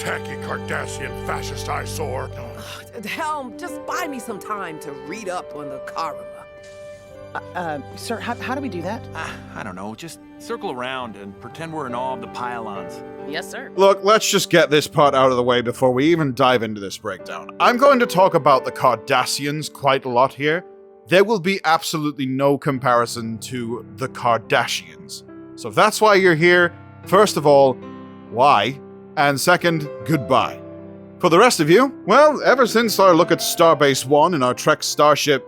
tacky Cardassian fascist eyesore. Helm, just buy me some time to read up on the Karma. Sir, how do we do that? I don't know, just circle around and pretend we're in awe of the pylons. Yes, sir. Look, let's just get this part out of the way before we even dive into this breakdown. I'm going to talk about the Cardassians quite a lot here. There will be absolutely no comparison to the Cardassians. So if that's why you're here, first of all, why? And second, goodbye. For the rest of you, well, ever since our look at Starbase One and our Trek Starship,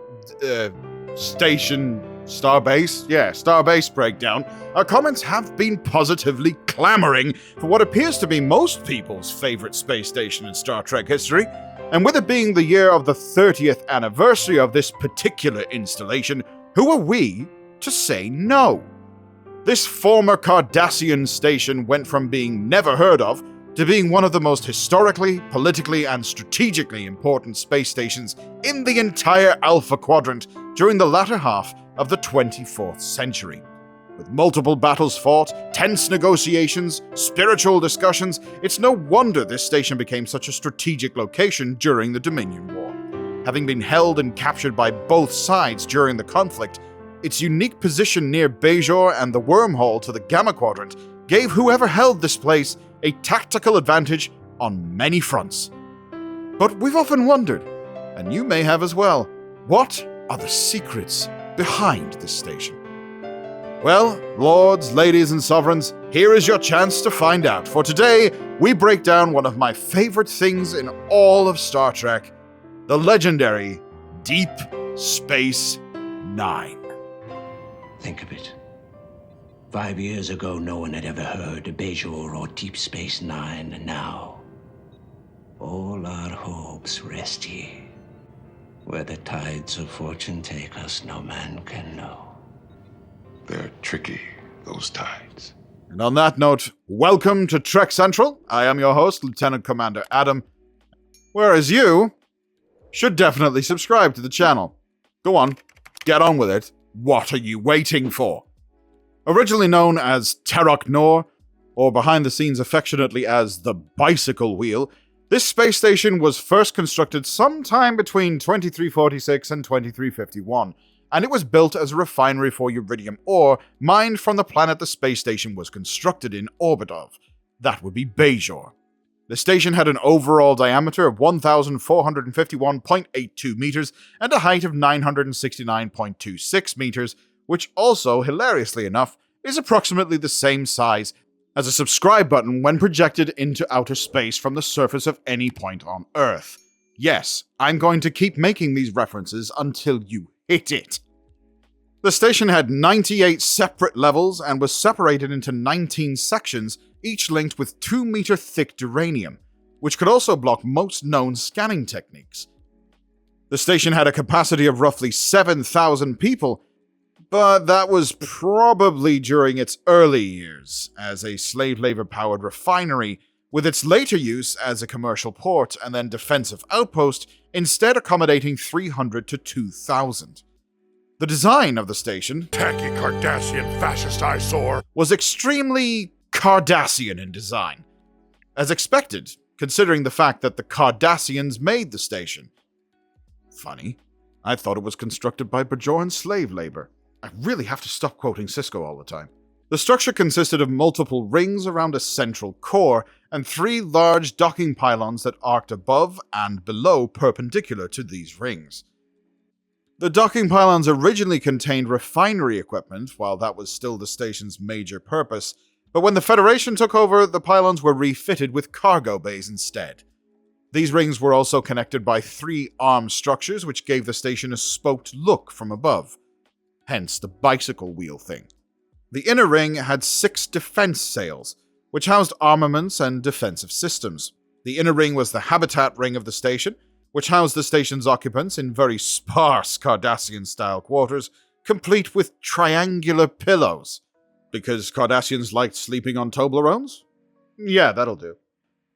Starbase Breakdown, our comments have been positively clamoring for what appears to be most people's favorite space station in Star Trek history, and with it being the year of the 30th anniversary of this particular installation, who are we to say no? This former Cardassian station went from being never heard of to being one of the most historically, politically, and strategically important space stations in the entire Alpha Quadrant during the latter half of the 24th century. With multiple battles fought, tense negotiations, spiritual discussions, it's no wonder this station became such a strategic location during the Dominion War. Having been held and captured by both sides during the conflict, its unique position near Bajor and the wormhole to the Gamma Quadrant gave whoever held this place a tactical advantage on many fronts. But we've often wondered, and you may have as well, what are the secrets behind this station? Well, lords, ladies, and sovereigns, here is your chance to find out. For today, we break down one of my favorite things in all of Star Trek, the legendary Deep Space Nine. Think of it. 5 years ago, no one had ever heard of Bajor or Deep Space Nine, and now all our hopes rest here. Where the tides of fortune take us, no man can know. They're tricky, those tides. And on that note, welcome to Trek Central. I am your host, Lieutenant Commander Adam. Whereas you should definitely subscribe to the channel. Go on, get on with it. What are you waiting for? Originally known as Terok Nor, or behind the scenes affectionately as the Bicycle Wheel, this space station was first constructed sometime between 2346 and 2351, and it was built as a refinery for uridium ore mined from the planet the space station was constructed in orbit of. That would be Bajor. The station had an overall diameter of 1,451.82 meters and a height of 969.26 meters, which also, hilariously enough, is approximately the same size as a subscribe button when projected into outer space from the surface of any point on Earth. Yes, I'm going to keep making these references until you hit it. The station had 98 separate levels and was separated into 19 sections, each linked with 2-meter thick duranium, which could also block most known scanning techniques. The station had a capacity of roughly 7,000 people, but that was probably during its early years as a slave labor-powered refinery, with its later use as a commercial port and then defensive outpost, instead accommodating 300 to 2,000. The design of the station, Tacky Cardassian fascist eyesore, was extremely Cardassian in design. As expected, considering the fact that the Cardassians made the station. Funny, I thought it was constructed by Bajoran slave labor. I really have to stop quoting Cisco all the time. The structure consisted of multiple rings around a central core and 3 large docking pylons that arced above and below perpendicular to these rings. The docking pylons originally contained refinery equipment, while that was still the station's major purpose, but when the Federation took over, the pylons were refitted with cargo bays instead. These rings were also connected by 3 arm structures which gave the station a spoked look from above. Hence the bicycle wheel thing. The inner ring had 6 defense sails, which housed armaments and defensive systems. The inner ring was the habitat ring of the station, which housed the station's occupants in very sparse Cardassian-style quarters, complete with triangular pillows. Because Cardassians liked sleeping on Toblerones? Yeah, that'll do.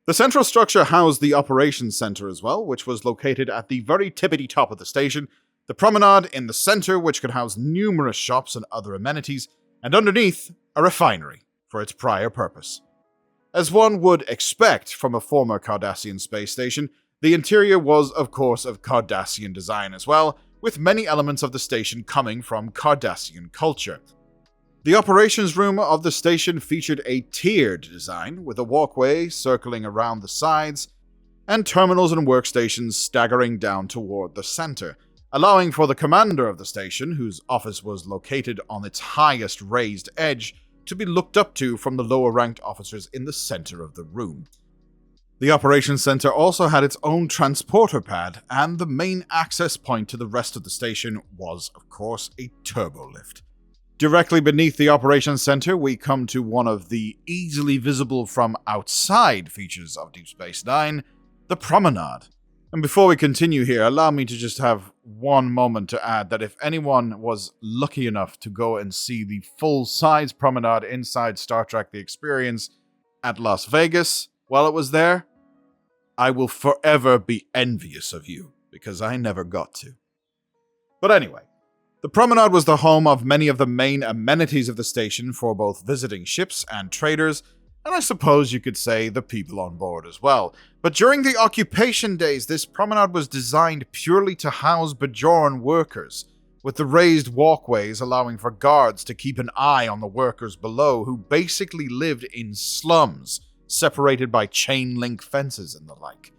The central structure housed the operations center as well, which was located at the very tippity top of the station, the promenade in the center, which could house numerous shops and other amenities, and underneath, a refinery for its prior purpose. As one would expect from a former Cardassian space station, the interior was, of course, of Cardassian design as well, with many elements of the station coming from Cardassian culture. The operations room of the station featured a tiered design, with a walkway circling around the sides, and terminals and workstations staggering down toward the center, allowing for the commander of the station, whose office was located on its highest raised edge, to be looked up to from the lower-ranked officers in the center of the room. The operations center also had its own transporter pad, and the main access point to the rest of the station was, of course, a turbolift. Directly beneath the operations center, we come to one of the easily visible from outside features of Deep Space Nine, the promenade. And before we continue here, allow me to just have one moment to add that if anyone was lucky enough to go and see the full-size promenade inside Star Trek The Experience at Las Vegas while it was there, I will forever be envious of you, because I never got to. But anyway, the promenade was the home of many of the main amenities of the station for both visiting ships and traders, and I suppose you could say the people on board as well. But during the occupation days, this promenade was designed purely to house Bajoran workers, with the raised walkways allowing for guards to keep an eye on the workers below, who basically lived in slums, separated by chain-link fences and the like.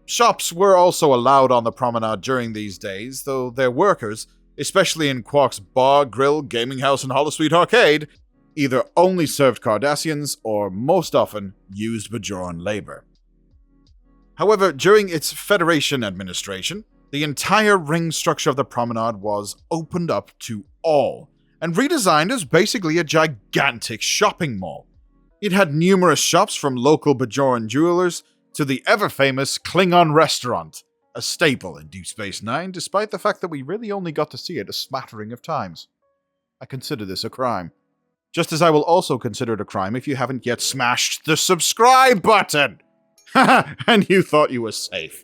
Shops were also allowed on the promenade during these days, though their workers, especially in Quark's bar, grill, gaming house, and holosuite arcade, either only served Cardassians or, most often, used Bajoran labor. However, during its Federation administration, the entire ring structure of the promenade was opened up to all, and redesigned as basically a gigantic shopping mall. It had numerous shops from local Bajoran jewelers to the ever-famous Klingon restaurant, a staple in Deep Space Nine, despite the fact that we really only got to see it a smattering of times. I consider this a crime. Just as I will also consider it a crime if you haven't yet smashed the subscribe button! Haha, and you thought you were safe.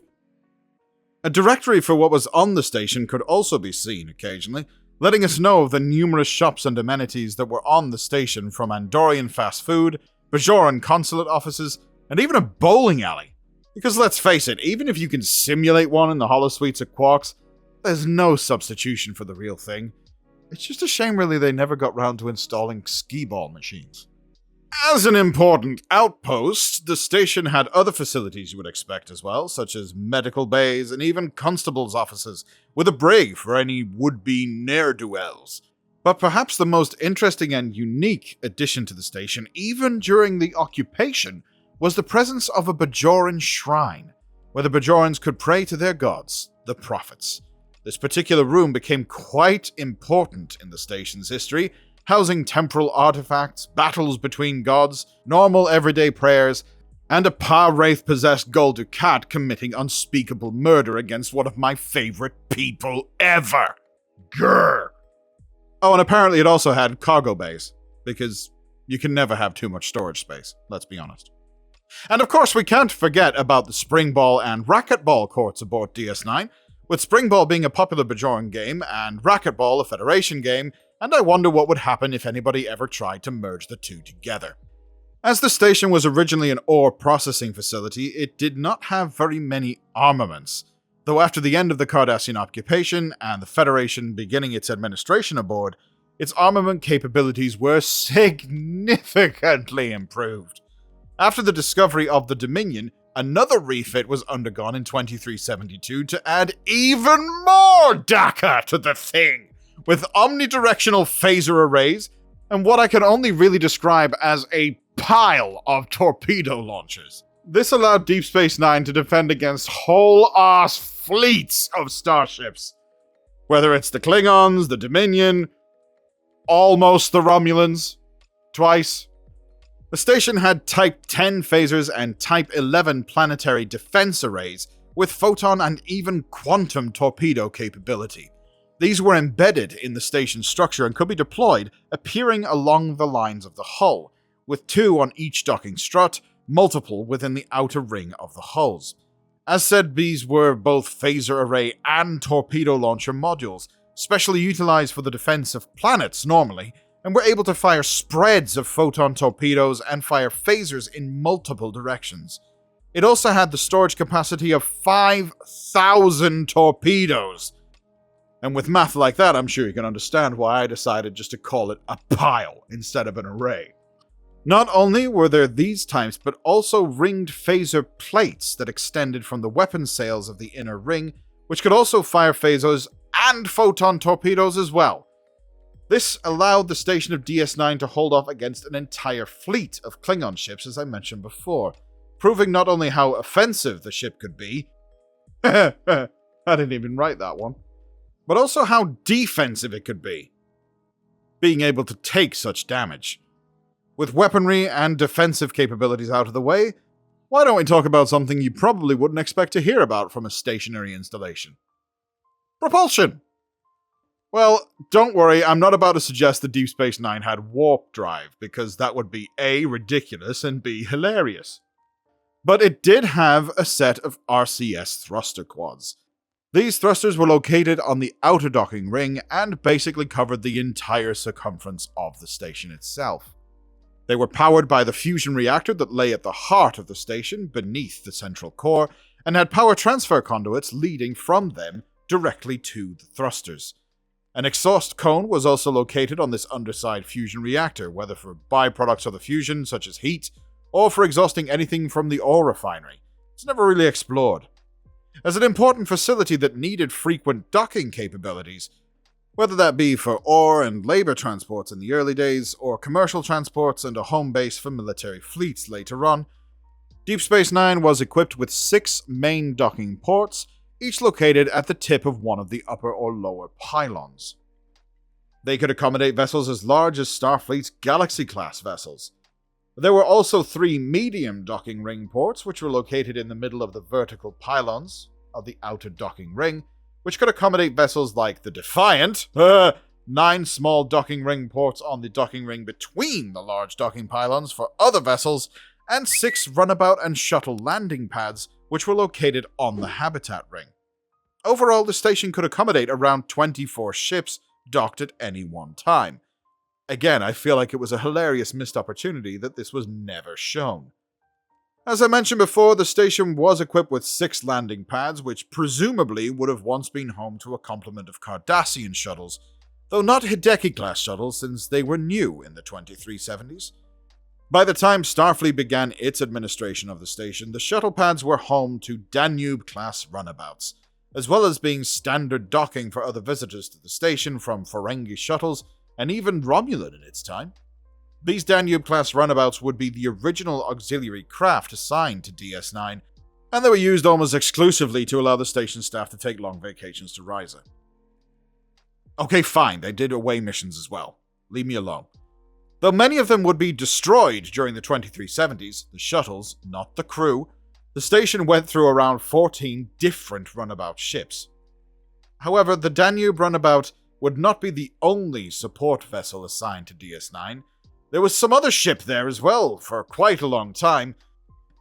A directory for what was on the station could also be seen occasionally, letting us know of the numerous shops and amenities that were on the station, from Andorian fast food, Bajoran consulate offices, and even a bowling alley. Because let's face it, even if you can simulate one in the holosuites at Quark's, there's no substitution for the real thing. It's just a shame really they never got round to installing skee-ball machines. As an important outpost, the station had other facilities you would expect as well, such as medical bays and even constables' offices, with a brig for any would-be ne'er-do-wells. But perhaps the most interesting and unique addition to the station, even during the occupation, was the presence of a Bajoran shrine, where the Bajorans could pray to their gods, the prophets. This particular room became quite important in the station's history, housing temporal artifacts, battles between gods, normal everyday prayers, and a Pa-Wraith-possessed Gul Dukat committing unspeakable murder against one of my favorite people ever. Grr! Oh, and apparently it also had cargo bays, because you can never have too much storage space, let's be honest. And of course we can't forget about the springball and racquetball courts aboard DS9, with springball being a popular Bajoran game and racquetball a Federation game, and I wonder what would happen if anybody ever tried to merge the two together. As the station was originally an ore processing facility, it did not have very many armaments, though after the end of the Cardassian occupation and the Federation beginning its administration aboard, its armament capabilities were significantly improved. After the discovery of the Dominion, another refit was undergone in 2372 to add even more DACA to the thing, with omnidirectional phaser arrays and what I can only really describe as a pile of torpedo launchers. This allowed Deep Space Nine to defend against whole-ass fleets of starships. Whether it's the Klingons, the Dominion, almost the Romulans, twice. The station had Type 10 phasers and Type 11 planetary defense arrays, with photon and even quantum torpedo capability. These were embedded in the station's structure and could be deployed, appearing along the lines of the hull, with 2 on each docking strut, multiple within the outer ring of the hulls. As said, these were both phaser array and torpedo launcher modules, specially utilized for the defense of planets normally, and were able to fire spreads of photon torpedoes and fire phasers in multiple directions. It also had the storage capacity of 5,000 torpedoes. And with math like that, I'm sure you can understand why I decided just to call it a pile instead of an array. Not only were there these types, but also ringed phaser plates that extended from the weapon sails of the inner ring, which could also fire phasers and photon torpedoes as well. This allowed the station of DS9 to hold off against an entire fleet of Klingon ships, as I mentioned before, proving not only how offensive the ship could be, I didn't even write that one, but also how defensive it could be, being able to take such damage. With weaponry and defensive capabilities out of the way, why don't we talk about something you probably wouldn't expect to hear about from a stationary installation? Propulsion! Well, don't worry, I'm not about to suggest that Deep Space Nine had warp drive, because that would be A, ridiculous, and B, hilarious. But it did have a set of RCS thruster quads. These thrusters were located on the outer docking ring and basically covered the entire circumference of the station itself. They were powered by the fusion reactor that lay at the heart of the station, beneath the central core, and had power transfer conduits leading from them directly to the thrusters. An exhaust cone was also located on this underside fusion reactor, whether for byproducts of the fusion, such as heat, or for exhausting anything from the ore refinery. It's never really explored. As an important facility that needed frequent docking capabilities, whether that be for ore and labor transports in the early days, or commercial transports and a home base for military fleets later on, Deep Space Nine was equipped with 6 main docking ports, each located at the tip of one of the upper or lower pylons. They could accommodate vessels as large as Starfleet's Galaxy-class vessels. There were also 3 medium docking ring ports, which were located in the middle of the vertical pylons of the outer docking ring, which could accommodate vessels like the Defiant, 9 small docking ring ports on the docking ring between the large docking pylons for other vessels, and 6 runabout and shuttle landing pads, which were located on the habitat ring. Overall, the station could accommodate around 24 ships docked at any one time. Again, I feel like it was a hilarious missed opportunity that this was never shown. As I mentioned before, the station was equipped with 6 landing pads, which presumably would have once been home to a complement of Cardassian shuttles, though not Hideki-class shuttles since they were new in the 2370s. By the time Starfleet began its administration of the station, the shuttle pads were home to Danube-class runabouts, as well as being standard docking for other visitors to the station from Ferengi shuttles and even Romulan in its time. These Danube-class runabouts would be the original auxiliary craft assigned to DS9, and they were used almost exclusively to allow the station staff to take long vacations to Risa. Okay, fine, they did away missions as well. Leave me alone. Though many of them would be destroyed during the 2370s, the shuttles, not the crew, the station went through around 14 different runabout ships. However, the Danube runabout would not be the only support vessel assigned to DS9. There was some other ship there as well for quite a long time.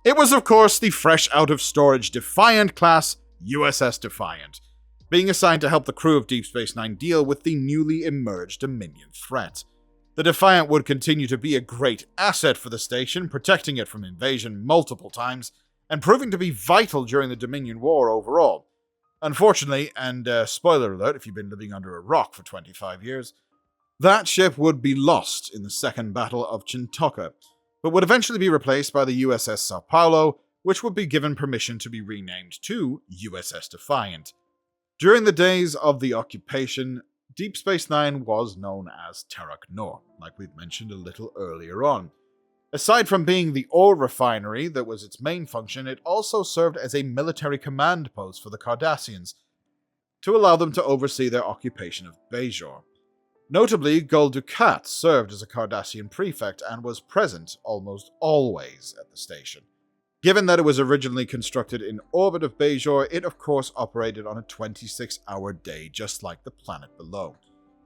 It was, of course, the fresh-out-of-storage Defiant-class USS Defiant, being assigned to help the crew of Deep Space Nine deal with the newly emerged Dominion threat. The Defiant would continue to be a great asset for the station, protecting it from invasion multiple times, and proving to be vital during the Dominion War overall. Unfortunately, and spoiler alert if you've been living under a rock for 25 years, that ship would be lost in the Second Battle of Chintoka, but would eventually be replaced by the USS Sao Paulo, which would be given permission to be renamed to USS Defiant. During the days of the occupation, Deep Space Nine was known as Terok Nor, like we've mentioned a little earlier on. Aside from being the ore refinery that was its main function, it also served as a military command post for the Cardassians, to allow them to oversee their occupation of Bajor. Notably, Gul Dukat served as a Cardassian prefect and was present almost always at the station. Given that it was originally constructed in orbit of Bajor, it of course operated on a 26-hour day just like the planet below.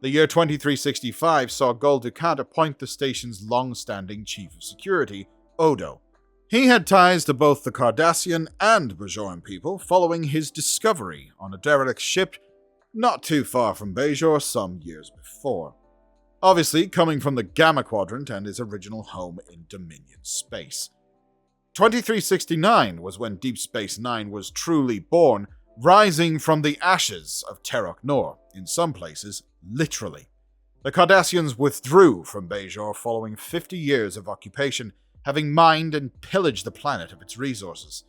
The year 2365 saw Gul Dukat appoint the station's long-standing chief of security, Odo. He had ties to both the Cardassian and Bajoran people following his discovery on a derelict ship not too far from Bajor some years before. obviously coming from the Gamma Quadrant and his original home in Dominion space. 2369 was when Deep Space Nine was truly born, rising from the ashes of Terok Nor, in some places, literally. The Cardassians withdrew from Bajor following 50 years of occupation, having mined and pillaged the planet of its resources.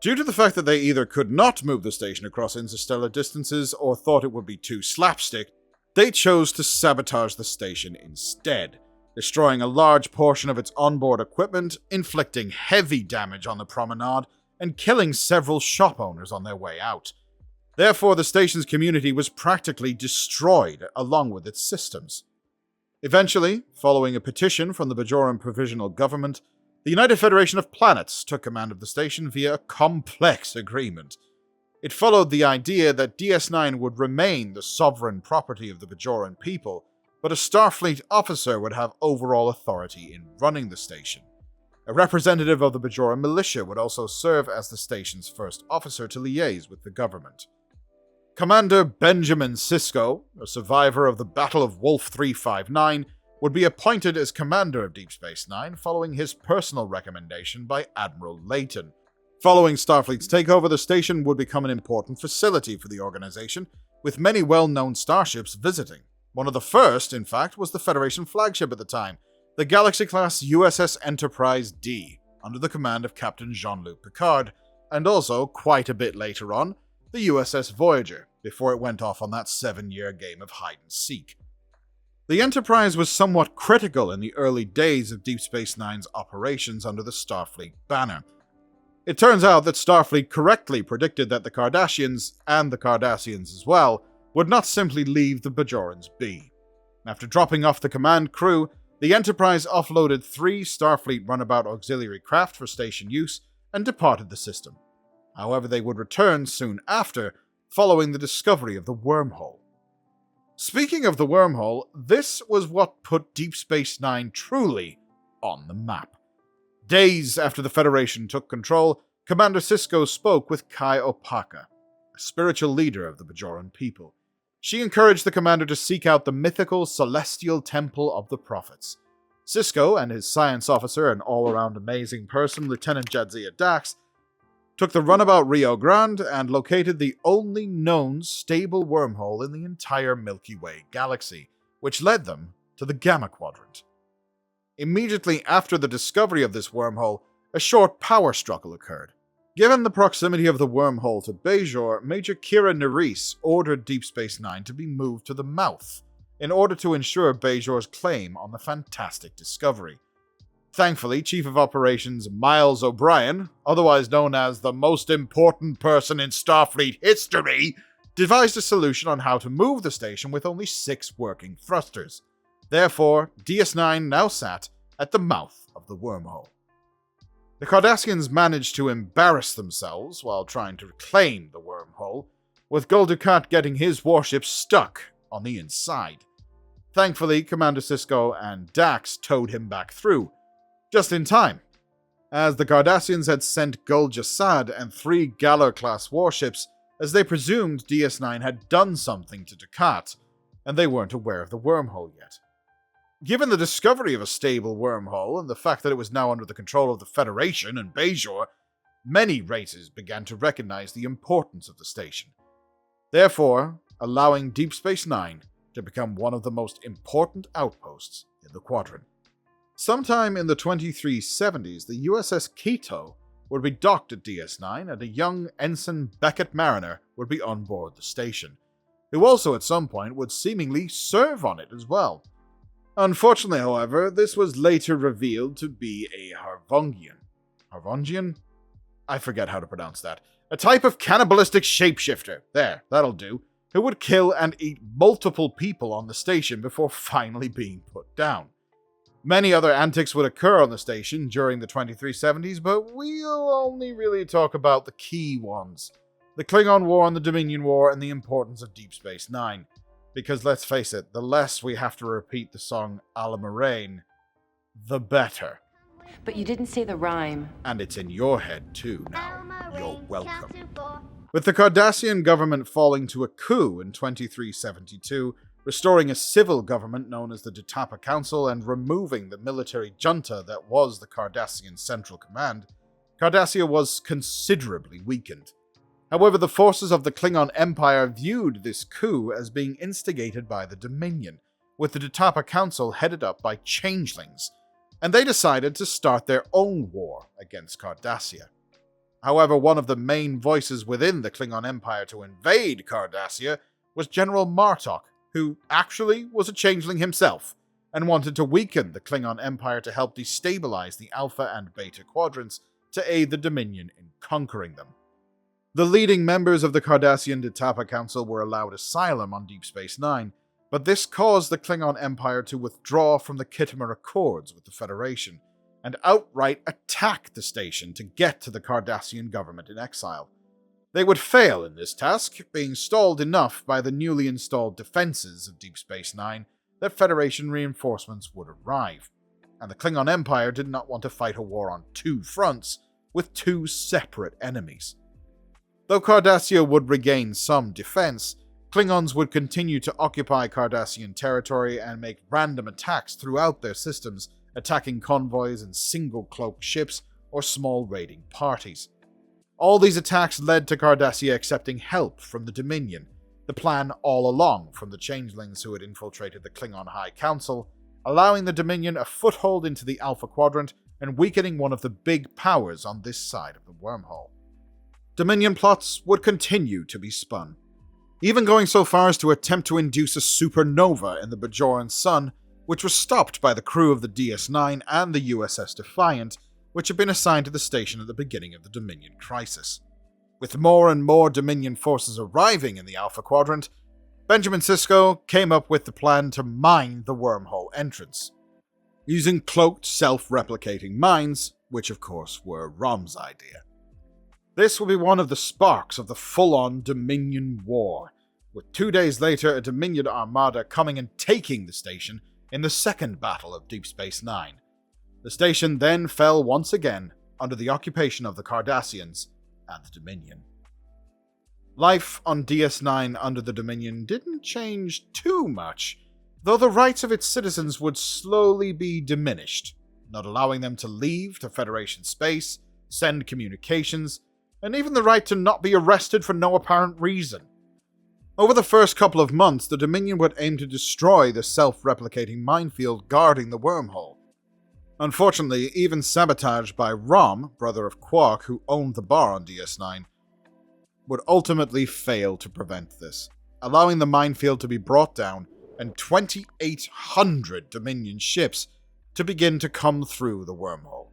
Due to the fact that they either could not move the station across interstellar distances or thought it would be too slapstick, they chose to sabotage the station instead, destroying a large portion of its onboard equipment, inflicting heavy damage on the promenade, and killing several shop owners on their way out. Therefore, the station's community was practically destroyed along with its systems. Eventually, following a petition from the Bajoran Provisional Government, the United Federation of Planets took command of the station via a complex agreement. It followed the idea that DS9 would remain the sovereign property of the Bajoran people, but a Starfleet officer would have overall authority in running the station. A representative of the Bajoran militia would also serve as the station's first officer to liaise with the government. Commander Benjamin Sisko, a survivor of the Battle of Wolf 359, would be appointed as commander of Deep Space Nine following his personal recommendation by Admiral Layton. Following Starfleet's takeover, the station would become an important facility for the organization, with many well-known starships visiting. One of the first, in fact, was the Federation flagship at the time, the Galaxy-class USS Enterprise D, under the command of Captain Jean-Luc Picard, and also, quite a bit later on, the USS Voyager, before it went off on that 7-year game of hide-and-seek. The Enterprise was somewhat critical in the early days of Deep Space Nine's operations under the Starfleet banner. It turns out that Starfleet correctly predicted that the Cardassians, and the Cardassians as well, would not simply leave the Bajorans be. After dropping off the command crew, the Enterprise offloaded 3 Starfleet runabout auxiliary craft for station use and departed the system. However, they would return soon after, following the discovery of the wormhole. Speaking of the wormhole, this was what put Deep Space Nine truly on the map. Days after the Federation took control, Commander Sisko spoke with Kai Opaka, a spiritual leader of the Bajoran people. She encouraged the commander to seek out the mythical Celestial Temple of the Prophets. Sisko and his science officer and all-around amazing person, Lieutenant Jadzia Dax, took the runabout Rio Grande and located the only known stable wormhole in the entire Milky Way galaxy, which led them to the Gamma Quadrant. Immediately after the discovery of this wormhole, a short power struggle occurred. Given the proximity of the wormhole to Bajor, Major Kira Nerys ordered Deep Space Nine to be moved to the mouth, in order to ensure Bajor's claim on the fantastic discovery. Thankfully, Chief of Operations Miles O'Brien, otherwise known as the most important person in Starfleet history, devised a solution on how to move the station with only 6 working thrusters. Therefore, DS9 now sat at the mouth of the wormhole. The Cardassians managed to embarrass themselves while trying to reclaim the wormhole, with Gul Dukat getting his warship stuck on the inside. Thankfully, Commander Sisko and Dax towed him back through, just in time, as the Cardassians had sent Gul Jasad and 3 Galler-class warships as they presumed DS9 had done something to Dukat, and they weren't aware of the wormhole yet. Given the discovery of a stable wormhole and the fact that it was now under the control of the Federation and Bajor, many races began to recognize the importance of the station, therefore allowing Deep Space Nine to become one of the most important outposts in the Quadrant. Sometime in the 2370s, the USS Keto would be docked at DS9 and a young Ensign Beckett Mariner would be on board the station, who also at some point would seemingly serve on it as well. Unfortunately, however, this was later revealed to be a Harvungian. Harvungian? I forget how to pronounce that. A type of cannibalistic shapeshifter. There, that'll do. Who would kill and eat multiple people on the station before finally being put down. Many other antics would occur on the station during the 2370s, but we'll only really talk about the key ones. The Klingon War and the Dominion War and the importance of Deep Space Nine. Because let's face it, the less we have to repeat the song A la Moraine, the better. But you didn't say the rhyme. And it's in your head too now. You're welcome. With the Cardassian government falling to a coup in 2372, restoring a civil government known as the Detapa Council and removing the military junta that was the Cardassian Central Command, Cardassia was considerably weakened. However, the forces of the Klingon Empire viewed this coup as being instigated by the Dominion, with the Detapa Council headed up by changelings, and they decided to start their own war against Cardassia. However, one of the main voices within the Klingon Empire to invade Cardassia was General Martok, who actually was a changeling himself, and wanted to weaken the Klingon Empire to help destabilize the Alpha and Beta Quadrants to aid the Dominion in conquering them. The leading members of the Cardassian Detapa Council were allowed asylum on Deep Space Nine, but this caused the Klingon Empire to withdraw from the Khitomer Accords with the Federation, and outright attack the station to get to the Cardassian government in exile. They would fail in this task, being stalled enough by the newly installed defenses of Deep Space Nine that Federation reinforcements would arrive, and the Klingon Empire did not want to fight a war on two fronts with two separate enemies. Though Cardassia would regain some defense, Klingons would continue to occupy Cardassian territory and make random attacks throughout their systems, attacking convoys and single-cloaked ships or small raiding parties. All these attacks led to Cardassia accepting help from the Dominion, the plan all along from the changelings who had infiltrated the Klingon High Council, allowing the Dominion a foothold into the Alpha Quadrant and weakening one of the big powers on this side of the wormhole. Dominion plots would continue to be spun, even going so far as to attempt to induce a supernova in the Bajoran Sun, which was stopped by the crew of the DS9 and the USS Defiant, which had been assigned to the station at the beginning of the Dominion crisis. With more and more Dominion forces arriving in the Alpha Quadrant, Benjamin Sisko came up with the plan to mine the wormhole entrance, using cloaked self-replicating mines, which of course were Rom's idea. This will be one of the sparks of the full-on Dominion War, with 2 days later a Dominion armada coming and taking the station in the second battle of Deep Space Nine. The station then fell once again under the occupation of the Cardassians and the Dominion. Life on DS9 under the Dominion didn't change too much, though the rights of its citizens would slowly be diminished, not allowing them to leave to Federation space, send communications, and even the right to not be arrested for no apparent reason. Over the first couple of months, the Dominion would aim to destroy the self-replicating minefield guarding the wormhole. Unfortunately, even sabotage by Rom, brother of Quark who owned the bar on DS9, would ultimately fail to prevent this, allowing the minefield to be brought down and 2,800 Dominion ships to begin to come through the wormhole.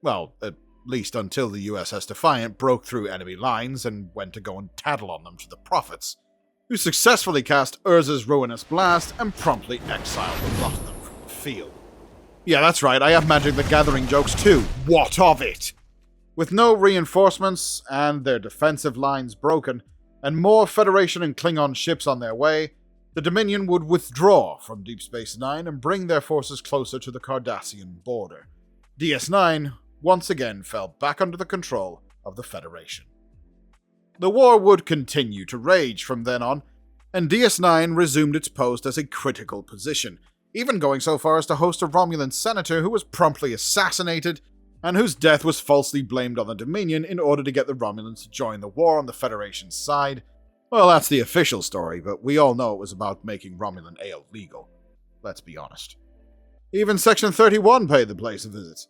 Well, at least until the USS Defiant broke through enemy lines and went to go and tattle on them to the Prophets, who successfully cast Urza's ruinous blast and promptly exiled a lot of them from the field. Yeah, that's right, I have Magic the Gathering jokes too. What of it? With no reinforcements and their defensive lines broken, and more Federation and Klingon ships on their way, the Dominion would withdraw from Deep Space Nine and bring their forces closer to the Cardassian border. DS9 once again fell back under the control of the Federation. The war would continue to rage from then on, and DS9 resumed its post as a critical position, even going so far as to host a Romulan senator who was promptly assassinated, and whose death was falsely blamed on the Dominion in order to get the Romulans to join the war on the Federation's side. Well, that's the official story, but we all know it was about making Romulan ale legal. Let's be honest. Even Section 31 paid the place a visit,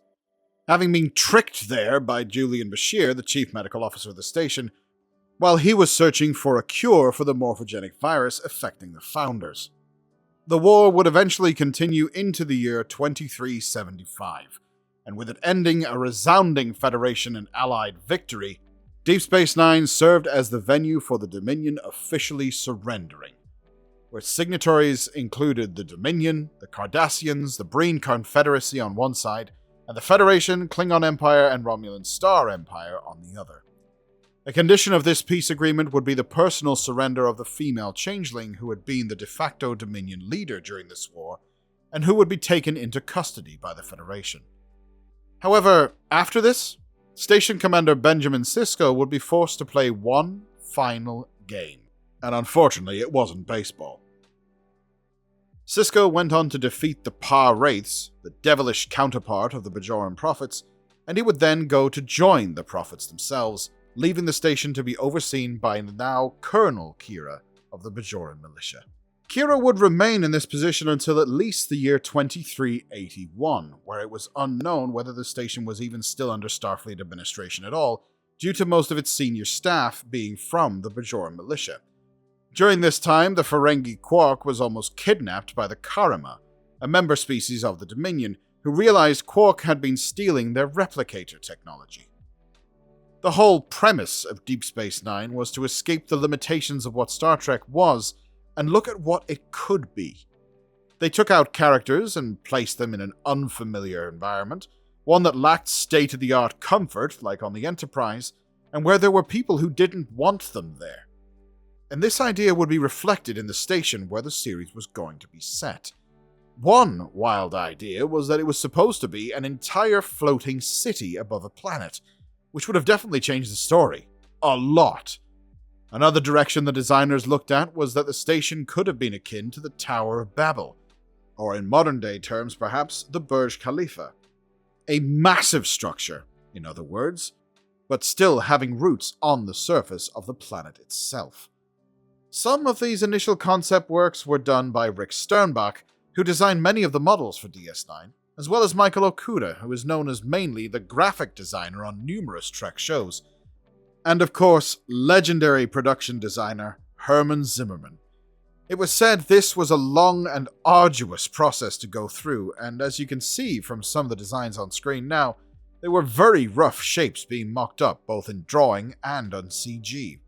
having been tricked there by Julian Bashir, the chief medical officer of the station, while he was searching for a cure for the morphogenic virus affecting the Founders. The war would eventually continue into the year 2375, and with it ending a resounding Federation and Allied victory, Deep Space Nine served as the venue for the Dominion officially surrendering, where signatories included the Dominion, the Cardassians, the Breen Confederacy on one side, and the Federation, Klingon Empire, and Romulan Star Empire on the other. A condition of this peace agreement would be the personal surrender of the female changeling who had been the de facto Dominion leader during this war, and who would be taken into custody by the Federation. However, after this, Station Commander Benjamin Sisko would be forced to play one final game, and unfortunately it wasn't baseball. Sisko went on to defeat the Pa Wraiths, the devilish counterpart of the Bajoran Prophets, and he would then go to join the Prophets themselves, leaving the station to be overseen by now Colonel Kira of the Bajoran militia. Kira would remain in this position until at least the year 2381, where it was unknown whether the station was even still under Starfleet administration at all, due to most of its senior staff being from the Bajoran militia. During this time, the Ferengi Quark was almost kidnapped by the Karama, a member species of the Dominion, who realized Quark had been stealing their replicator technology. The whole premise of Deep Space Nine was to escape the limitations of what Star Trek was and look at what it could be. They took out characters and placed them in an unfamiliar environment, one that lacked state-of-the-art comfort, like on the Enterprise, and where there were people who didn't want them there. And this idea would be reflected in the station where the series was going to be set. One wild idea was that it was supposed to be an entire floating city above a planet, which would have definitely changed the story. A lot. Another direction the designers looked at was that the station could have been akin to the Tower of Babel, or in modern-day terms perhaps, the Burj Khalifa. A massive structure, in other words, but still having roots on the surface of the planet itself. Some of these initial concept works were done by Rick Sternbach, who designed many of the models for DS9, as well as Michael Okuda, who is known as mainly the graphic designer on numerous Trek shows, and of course, legendary production designer Herman Zimmerman. It was said this was a long and arduous process to go through, and as you can see from some of the designs on screen now, they were very rough shapes being mocked up both in drawing and on CG.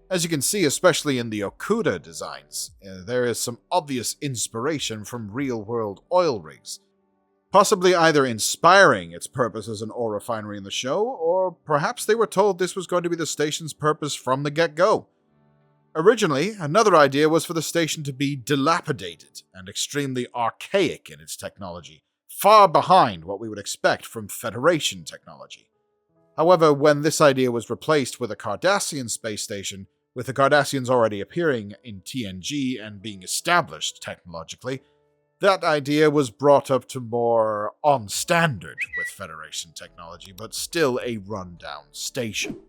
As you can see, especially in the Okuda designs, there is some obvious inspiration from real-world oil rigs, possibly either inspiring its purpose as an oil refinery in the show, or perhaps they were told this was going to be the station's purpose from the get-go. Originally, another idea was for the station to be dilapidated and extremely archaic in its technology, far behind what we would expect from Federation technology. However, when this idea was replaced with a Cardassian space station, with the Cardassians already appearing in TNG and being established technologically, that idea was brought up to more on standard with Federation technology, but still a rundown station.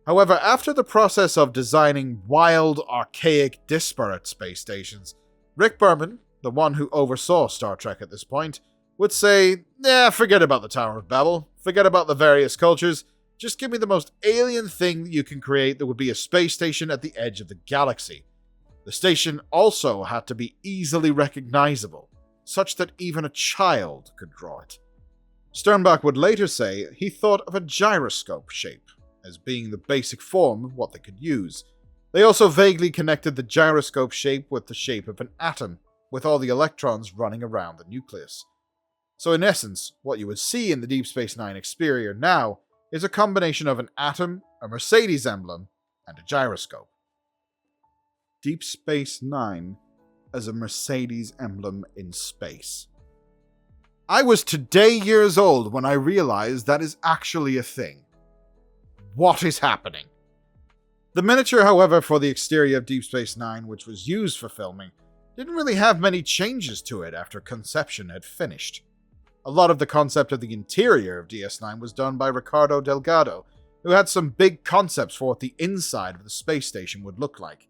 However, after the process of designing wild, archaic, disparate space stations, Rick Berman, the one who oversaw Star Trek at this point, would say, forget about the Tower of Babel, forget about the various cultures, just give me the most alien thing that you can create that would be a space station at the edge of the galaxy. The station also had to be easily recognizable, such that even a child could draw it. Sternbach would later say he thought of a gyroscope shape as being the basic form of what they could use. They also vaguely connected the gyroscope shape with the shape of an atom, with all the electrons running around the nucleus. So in essence, what you would see in the Deep Space Nine exterior now is a combination of an atom, a Mercedes emblem, and a gyroscope. Deep Space Nine as a Mercedes emblem in space. I was today years old when I realized that is actually a thing. What is happening? The miniature, however, for the exterior of Deep Space Nine, which was used for filming, didn't really have many changes to it after conception had finished. A lot of the concept of the interior of DS9 was done by Ricardo Delgado, who had some big concepts for what the inside of the space station would look like.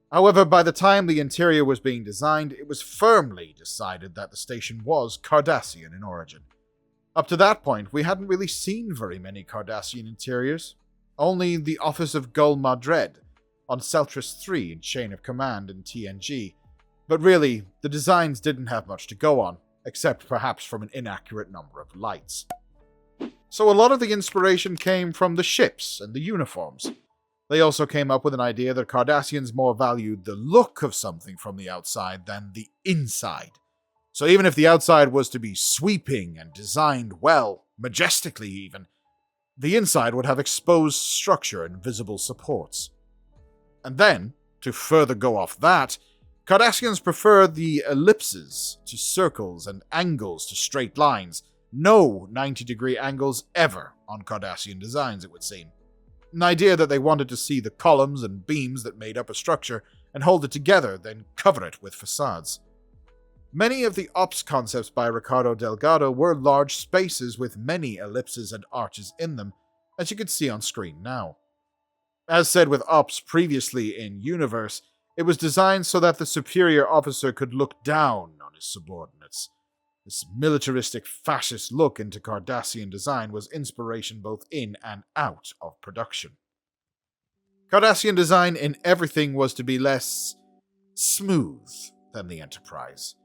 However, by the time the interior was being designed, it was firmly decided that the station was Cardassian in origin. Up to that point, we hadn't really seen very many Cardassian interiors. Only the Office of Gul Madred on Celtris 3 in Chain of Command in TNG. But really, the designs didn't have much to go on, except perhaps from an inaccurate number of lights. So a lot of the inspiration came from the ships and the uniforms. They also came up with an idea that Cardassians more valued the look of something from the outside than the inside. So even if the outside was to be sweeping and designed well, majestically even, the inside would have exposed structure and visible supports. And then, to further go off that, Cardassians prefer the ellipses to circles and angles to straight lines. No 90-degree angles ever on Cardassian designs, it would seem. An idea that they wanted to see the columns and beams that made up a structure and hold it together, then cover it with facades. Many of the ops concepts by Ricardo Delgado were large spaces with many ellipses and arches in them, as you can see on screen now. As said with ops previously in Universe, it was designed so that the superior officer could look down on his subordinates. This militaristic fascist look into Cardassian design was inspiration both in and out of production. Cardassian design in everything was to be less smooth than the Enterprise.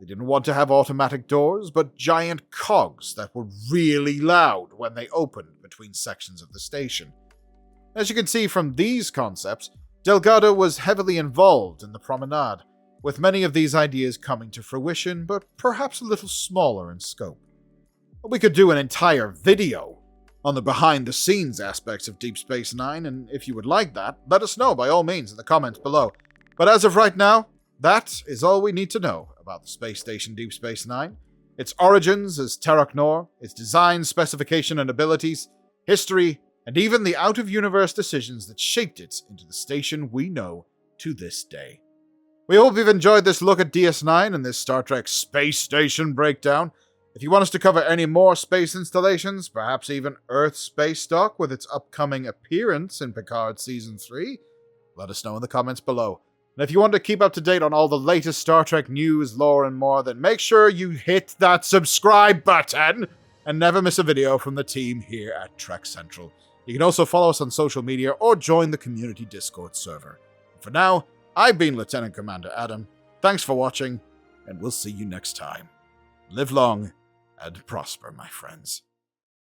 They didn't want to have automatic doors, but giant cogs that were really loud when they opened between sections of the station. As you can see from these concepts, Delgado was heavily involved in the promenade, with many of these ideas coming to fruition, but perhaps a little smaller in scope. We could do an entire video on the behind-the-scenes aspects of Deep Space Nine, and if you would like that, let us know by all means in the comments below. But as of right now, that is all we need to know about the space station Deep Space Nine, its origins as Terok Nor, its design, specification, and abilities, history, and even the out-of-universe decisions that shaped it into the station we know to this day. We hope you've enjoyed this look at DS9 and this Star Trek Space Station Breakdown. If you want us to cover any more space installations, perhaps even Earth space stock with its upcoming appearance in Picard Season 3, let us know in the comments below. And if you want to keep up to date on all the latest Star Trek news, lore, and more, then make sure you hit that subscribe button and never miss a video from the team here at Trek Central. You can also follow us on social media or join the community Discord server. For now, I've been Lieutenant Commander Adam. Thanks for watching, and we'll see you next time. Live long and prosper, my friends.